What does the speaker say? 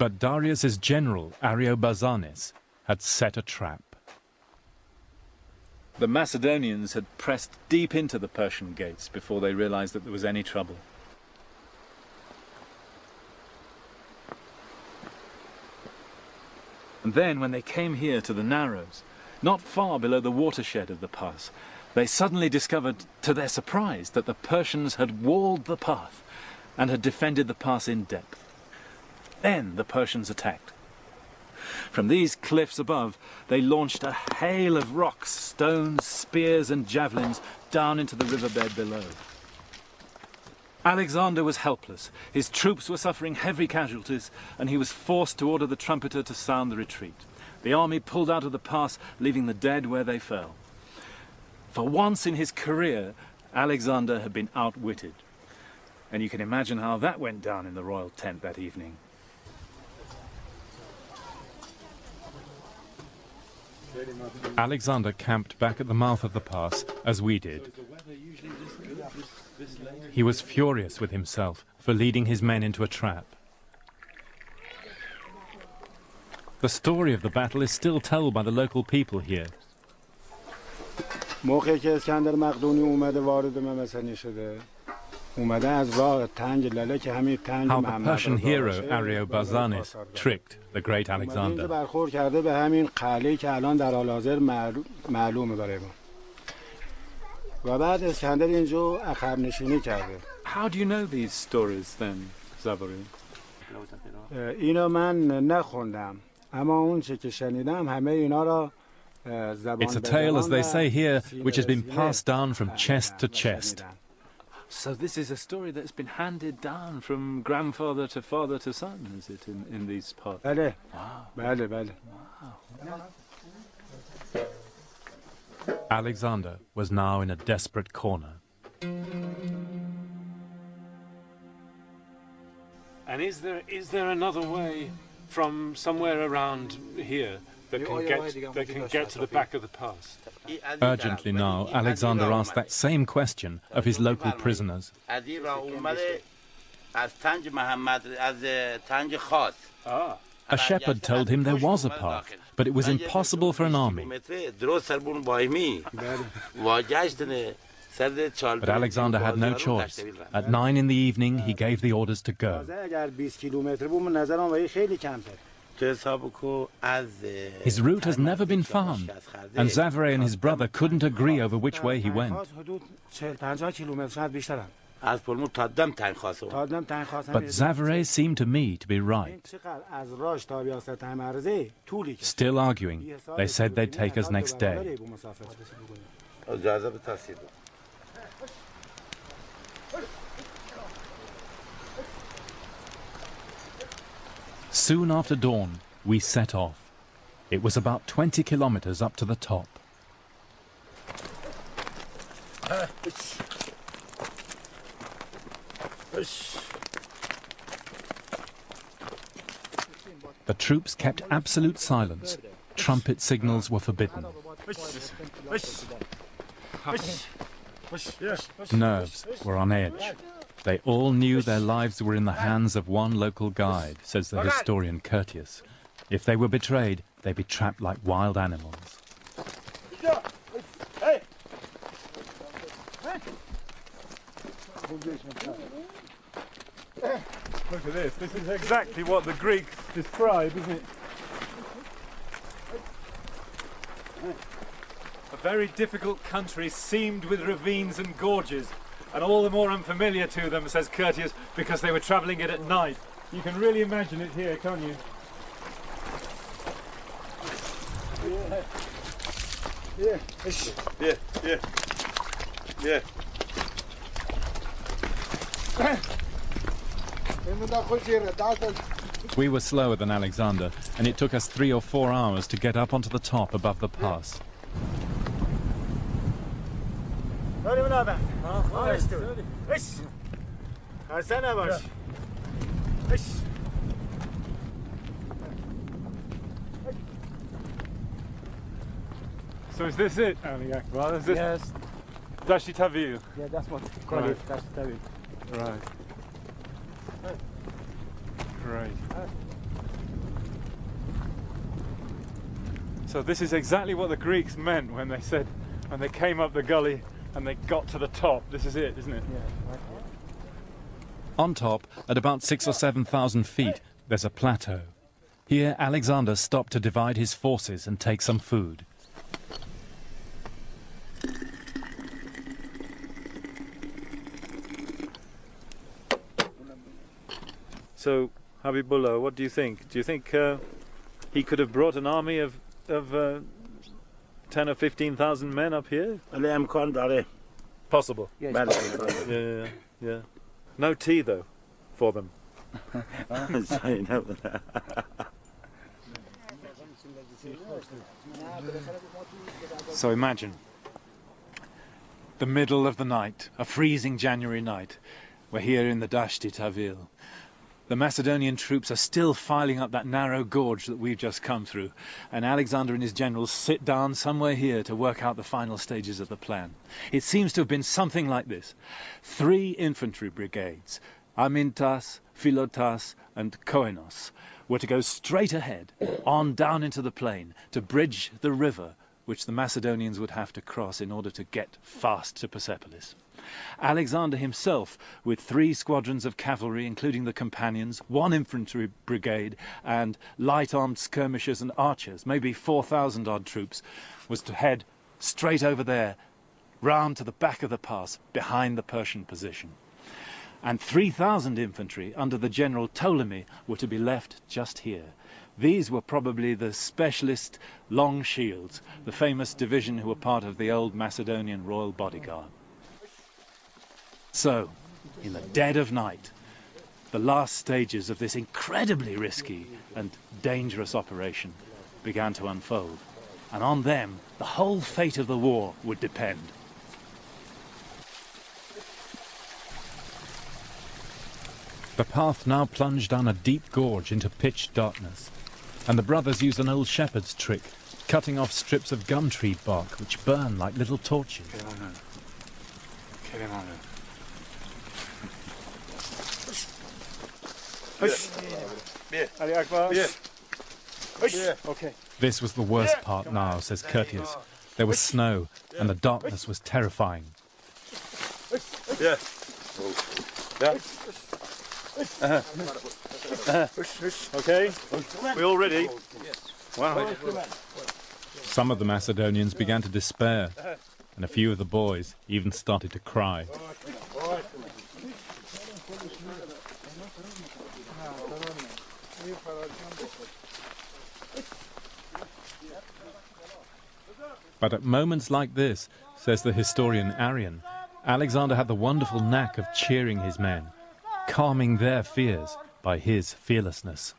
But Darius's general, Ariobarzanes, had set a trap. The Macedonians had pressed deep into the Persian gates before they realized that there was any trouble. And then, when they came here to the Narrows, not far below the watershed of the pass, they suddenly discovered, to their surprise, that the Persians had walled the path and had defended the pass in depth. Then the Persians attacked. From these cliffs above, they launched a hail of rocks, stones, spears and javelins down into the riverbed below. Alexander was helpless. His troops were suffering heavy casualties, and he was forced to order the trumpeter to sound the retreat. The army pulled out of the pass, leaving the dead where they fell. For once in his career, Alexander had been outwitted. And you can imagine how that went down in the royal tent that evening. Alexander camped back at the mouth of the pass, as we did. He was furious with himself for leading his men into a trap. The story of the battle is still told by the local people here. موقعی که اسکندر مقدونی اومده وارد ممسنی شده اومده از راه تنگ لله که همین تنگ How the Persian hero Ariobarzanes tricked the great Alexander. برخورد کرده به همین قلعه‌ای که الان در حال حاضر معلومه برای ما و بعد اسکندر اینجا عقب نشینی کرده. How do you know these stories then, Zavary? اینا من نخوندم اما اون چه که شنیدم همه اینا را It's a tale, as they say here, which has been passed down from chest to chest. So this is a story that's been handed down from grandfather to father to son, is it, in these parts? بله. Wow. بله بله. Alexander was now in a desperate corner. And is there another way from somewhere around here that can get to the back of the pass? Urgently now, Alexander asked that same question of his local prisoners. A shepherd told him there was a path, but it was impossible for an army. But Alexander had no choice. At 9 in the evening, he gave the orders to go. His route has never been found, and Zavary and his brother couldn't agree over which way he went. But Zavary seemed to me to be right. Still arguing, they said they'd take us next day. Soon after dawn, we set off. It was about 20 kilometers up to the top. The troops kept absolute silence. Trumpet signals were forbidden. Nerves were on edge. They all knew their lives were in the hands of one local guide, says the historian Curtius. If they were betrayed, they'd be trapped like wild animals. Look at this. This is exactly what the Greeks describe, isn't it? A very difficult country seamed with ravines and gorges, and all the more unfamiliar to them, says Curtius, because they were travelling it at night. You can really imagine it here, can't you? Yeah. We were slower than Alexander, and it took us 3 or 4 hours to get up onto the top above the pass. So is this it, Ali Akbar? Is this Yes. Dasht-i Tavil? Yeah, that's what they call it. That's Right. Great. So this is exactly what the Greeks meant when they said, when they came up the gully and they got to the top. This is it, isn't it? Yeah. On top, at about 6,000 or 7,000 feet, there's a plateau. Here, Alexander stopped to divide his forces and take some food. So, Habibullah, what do you think? Do you think he could have brought an army of 10 or 15,000 men up here? Possible. Yeah. No tea, though, for them. So imagine the middle of the night, a freezing January night. We're here in the Dasht-i Tawil. The Macedonian troops are still filing up that narrow gorge that we've just come through, and Alexander and his generals sit down somewhere here to work out the final stages of the plan. It seems to have been something like this. 3 infantry brigades, Amintas, Philotas and Koinos, were to go straight ahead, on down into the plain, to bridge the river which the Macedonians would have to cross in order to get fast to Persepolis. Alexander himself, with 3 squadrons of cavalry, including the companions, 1 infantry brigade, and light-armed skirmishers and archers, maybe 4,000 odd troops, was to head straight over there, round to the back of the pass, behind the Persian position. And 3,000 infantry under the general Ptolemy were to be left just here. These were probably the specialist Long Shields, the famous division who were part of the old Macedonian royal bodyguard. So, in the dead of night, the last stages of this incredibly risky and dangerous operation began to unfold, and on them the whole fate of the war would depend. The path now plunged down a deep gorge into pitch darkness, and the brothers used an old shepherd's trick, cutting off strips of gum tree bark which burn like little torches. This was the worst part now, says Curtius. There was snow, and the darkness was terrifying. Okay, we all ready? Wow. Some of the Macedonians began to despair, and a few of the boys even started to cry. But at moments like this, says the historian Arrian, Alexander had the wonderful knack of cheering his men, calming their fears by his fearlessness.